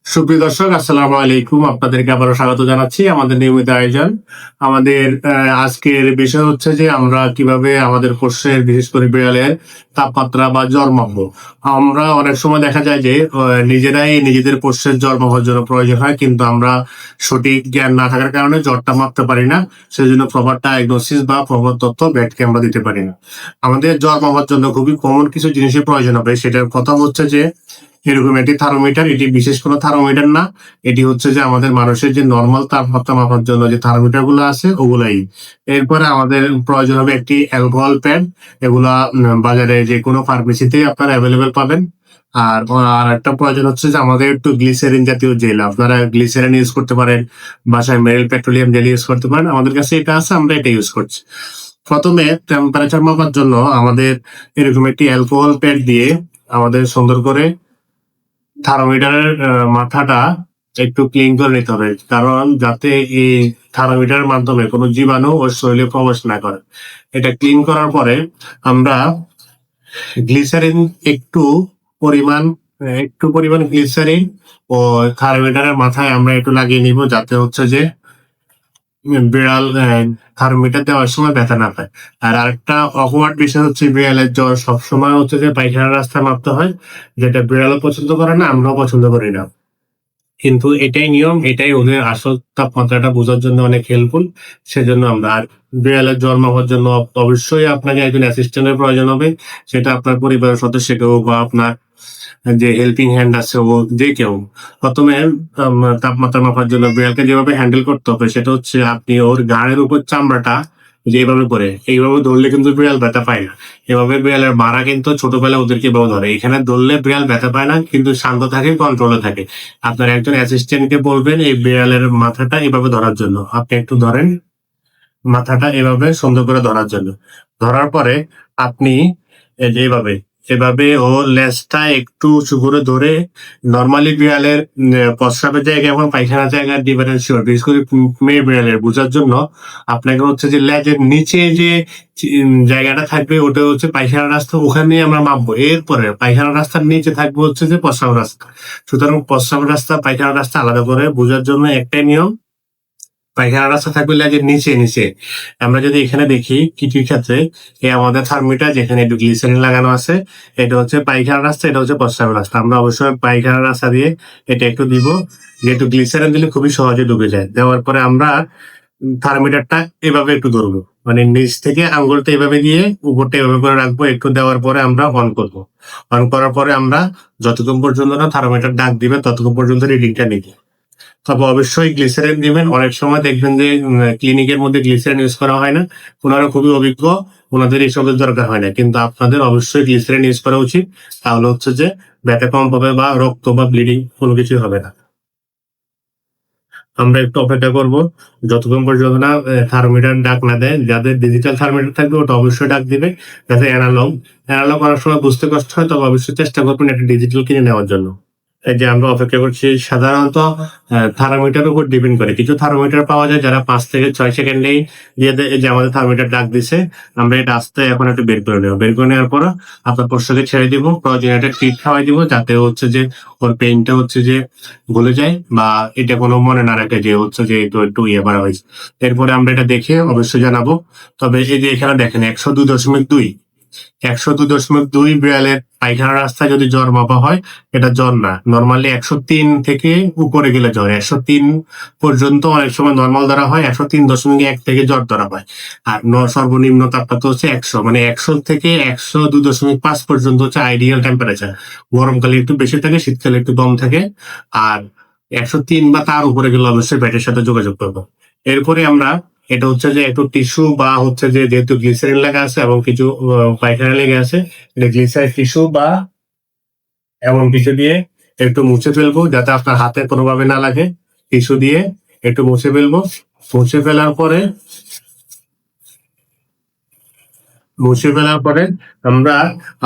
সুপ্রিয় দর্শক, আসসালামু আলাইকুম। আপনাদেরকে আবারও স্বাগত জানাচ্ছি আমাদের নিয়মিত আয়োজন। আমাদের আজকের বিষয় হচ্ছে যে আমরা কিভাবে আমাদের পোষ্যের, বিশেষ করে বিড়ালের তাপমাত্রা বা জ্বর মাপবো। আমরা অনেক সময় দেখা যায় যে নিজেরাই নিজেদের পোষ্যের জ্বর মাপার জন্য প্রয়োজন হয়, কিন্তু আমরা সঠিক জ্ঞান না থাকার কারণে জ্বরটা মাপতে পারি না। সেজন্য প্রপার ডায়াগনোসিস বা প্রপার তথ্য ভেটকে আমরা দিতে পারি না। আমাদের জ্বর মাপার জন্য খুবই কমন কিছু জিনিসের প্রয়োজন হবে। সেটার কথা হচ্ছে যে এরকম একটি থার্মোমিটার, এটি বিশেষ কোনো থার্মোমিটার না। এটি হচ্ছে যে আমাদের মানুষের যে নরমাল তাপমাত্রা মাপার জন্য যে থার্মোমিটার গুলো আছে ওগুলাই। এরপরে আমাদের প্রয়োজন হবে একটি অ্যালকোহল প্যাড। এগুলা বাজারে যে কোনো ফার্মেসিতেই আপনারা অ্যাভেলেবেল পাবেন। আর আর একটা প্রয়োজন হচ্ছে যে আমাদের একটু গ্লিসারিন জাতীয় জেল। আপনারা গ্লিসারিন ইউজ করতে পারেন, বাসায় মেরিল পেট্রোলিয়াম জেল ইউজ করতে পারেন। আমাদের কাছে এটা আছে, আমরা এটা ইউজ করছি। প্রথমে টেম্পারেচার মাপার জন্য আমাদের এরকম একটি অ্যালকোহল প্যাড দিয়ে আমাদের সুন্দর করে থার্মোমিটারের মাথাটা একটু ক্লিন করে নিতে হবে, কারণ যাতে এই থার্মোমিটারের মাধ্যমে কোনো জীবাণু ওর শরীরে প্রবেশ না করে। এটা ক্লিন করার পরে আমরা গ্লিসারিন পরিমাণ একটু পরিমাণ গ্লিসারিন ও থার্মোমিটারের মাথায় আমরা একটু লাগিয়ে নিব, যাতে হচ্ছে যে বিড়াল থার্মোমিটার দেওয়ার সময় ব্যথা না পায়। আর আরেকটা অকওয়ার্ড বিষয় হচ্ছে, বিড়ালের জ্বর সবসময় হচ্ছে যে পায়খানার রাস্তায় মাপতে হয়, যেটা বিড়ালও পছন্দ করে না, আমরাও পছন্দ করি না। কিন্তু এটাই নিয়ম, এটাই ওদের আসল তাপমাত্রাটা বোঝার জন্য অনেক হেল্পফুল। সেজন্য আমরা আর বিড়ালের জ্বর মাপার জন্য অবশ্যই আপনাকে একজন অ্যাসিস্ট্যান্টের প্রয়োজন হবে। সেটা আপনার পরিবারের সদস্য কেউ বা আপনার যে হেল্পিং হ্যান্ড আছে ও যে কেউ। প্রথমে তাপমাত্রা মাপার জন্য বিড়ালকে যেভাবে হ্যান্ডেল করতে হবে সেটা হচ্ছে আপনি ওর ঘাড়ের উপর চামড়াটা যেভাবে করে এইভাবে ধরলে কিন্তু বিড়াল ব্যথা পায় না। এভাবে বিড়ালের মারা কিন্তু ছোটবেলায় ওদেরকে এভাবে ধরে, এখানে ধরলে বিড়াল ব্যথা পায় না, কিন্তু শান্ত থাকে, কন্ট্রোলে থাকে। আপনার একজন অ্যাসিস্ট্যান্টকে বলবেন এই বিড়ালের মাথাটা এভাবে ধরার জন্য। আপনি একটু ধরেন মাথাটা এভাবে সুন্দর করে ধরার জন্য। ধরার পরে আপনি এই যে এভাবে এভাবে ও লেজটা একটু উঁচু করে ধরে, নরমালি বিড়ালের প্রস্রাবের জায়গায় এবং পায়খানার জায়গায় ডিফারেন্সিয়েট, বিশেষ করে মেয়ে বিড়ালের বোঝার জন্য আপনাকে হচ্ছে যে লেজের নিচে যে জায়গাটা থাকবে ওটা হচ্ছে পায়খানার রাস্তা, ওখানে আমরা মাপবো। এরপরে পায়খানার রাস্তার নিচে থাকবে হচ্ছে যে প্রস্রাব রাস্তা। সুতরাং প্রস্রাব রাস্তা, পায়খানার রাস্তা আলাদা করে বোঝার জন্য একটাই নিয়ম, পায়খানার রাস্তা থাকবে লেজের নিচে নিচে। আমরা যদি এখানে দেখি কিছু ক্ষেত্রে এই আমাদের থার্মোমিটার যেখানে একটু গ্লিসারিন লাগানো আছে, এটা হচ্ছে পায়খানার রাস্তা, এটা হচ্ছে প্রস্রাবের রাস্তা। আমরা অবশ্যই পায়খানার রাস্তা দিয়ে এটা একটু দিব, যেহেতু গ্লিসারিন দিলে খুবই সহজে ডুবে যায়। দেওয়ার পরে আমরা থার্মোমিটারটা এভাবে একটু ধরবো, মানে নিচ থেকে আঙ্গুলটা এভাবে দিয়ে উপরটা এভাবে করে রাখবো। একটু দেওয়ার পরে আমরা অন করবো। অন করার পরে আমরা যতক্ষণ পর্যন্ত না থার্মোমিটার ডাক দিবে ততক্ষণ পর্যন্ত রিডিংটা নিব। তবে অবশ্যই গ্লিসারিন দিবেন। অনেক সময় দেখবেন যে ক্লিনিকের মধ্যে গ্লিসারিন ইউজ করা হয় না। ওনারা খুবই অভিজ্ঞ, ওনাদের এসবের দরকার হয় না। কিন্তু আপনাদের অবশ্যই গ্লিসারিন ইউজ করা উচিত। তাহলে হচ্ছে যে ব্যথা কম পাবে বা রক্ত বা ব্লিডিং কোনো কিছুই হবে না। আমরা একটু অপেক্ষা করব যতক্ষণ পর্যন্ত না থার্মোমিটার ডাক না দেয়। যাদের ডিজিটাল থার্মোমিটার থাকবে ওটা অবশ্যই ডাক দিবে। যাদের অ্যানালগ অনেক সময় বুঝতে কষ্ট হয়, তবে অবশ্যই চেষ্টা করবেন একটা ডিজিটাল কিনে নেওয়ার জন্য। এই যে আমরা অপেক্ষা করছি, সাধারণত থার্মোমিটারের উপর ডিপেন্ড করে। কিছু থার্মোমিটার পাওয়া যায় যারা ৫ থেকে ৬ সেকেন্ডেই দিয়ে দেয় যে আমাদের থার্মোমিটার ডাক দিছে। আমরা এটা আস্তে এখন একটু বের করে নেব। বের করে নেওয়ার পর আপনার পোষ্যকে ছেড়ে দিব। প্রয়োজনে একটা ট্রিট খাওয়াই দিব, যাতে হচ্ছে যে ওর পেইনটা হচ্ছে যে ভুলে যায় বা এটা কোনো মনে না রাখে যে হচ্ছে যে একটু ইয়ে করা হয়েছে। এরপরে আমরা এটা দেখে অবশ্যই জানাবো। তবে এই যে এখানে দেখেন ১০২.২, ১০২.২ বিড়ালের পায়খানার রাস্তায় যদি জ্বর মাপা হয়, এটা জ্বর না। নরমালি ১০৩ থেকে উপরে গেলে জ্বর। ১০৩ পর্যন্ত অনেক সময় নরমাল ধরা হয়, ১০৩.১ থেকে জ্বর ধরা হয়। আর সর্বনিম্ন তাপমাত্রা হচ্ছে ১০০, মানে ১০০ থেকে ১০২.৫ পর্যন্ত হচ্ছে আইডিয়াল টেম্পারেচার। গরমকালে একটু বেশি থাকে, শীতকালে একটু কম থাকে। আর ১০৩ বা তার উপরে গেলে অবশ্যই ভেটের সাথে যোগাযোগ করবো। এরপরে আমরা এটা হচ্ছে যে একটু টিস্যু বা হচ্ছে যে যেহেতু গ্লিসারিন লেগে আছে এবং কিছু পায়খানা লেগে আছে, এটা গ্লিসারিন টিস্যু বা এমন কিছু দিয়ে একটু মুছে ফেলবো, যাতে আপনার হাতে কোনোভাবে না লাগে। টিস্যু দিয়ে একটু মুছে ফেলবো। মুছে ফেলার পরে মুছে ফেলার পরে আমরা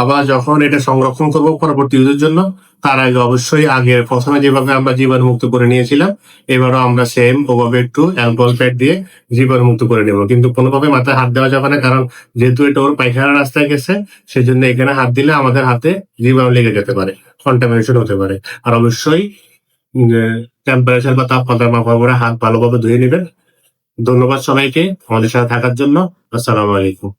আবার যখন এটা সংরক্ষণ করবো পরবর্তী ইউজের জন্য, তার আগে অবশ্যই আগে প্রথমে যেভাবে আমরা জীবাণু মুক্ত করে নিয়েছিলাম, এবারও আমরা সেম ওভাবে একটু অ্যালকোহল প্যাড দিয়ে জীবাণু মুক্ত করে নেব। কিন্তু কোনোভাবে মাথায় হাত দেওয়া যাবে না, কারণ যেহেতু এটা ওর পায়খানার রাস্তায় গেছে, সেজন্য এখানে হাত দিলে আমাদের হাতে জীবাণু লেগে যেতে পারে, কন্টামিনেশন হতে পারে। আর অবশ্যই টেম্পারেচার বা তাপমাত্রা মাপার পরে হাত ভালোভাবে ধুয়ে নেবেন। ধন্যবাদ সবাইকে আমাদের সাথে থাকার জন্য। আসসালামু আলাইকুম।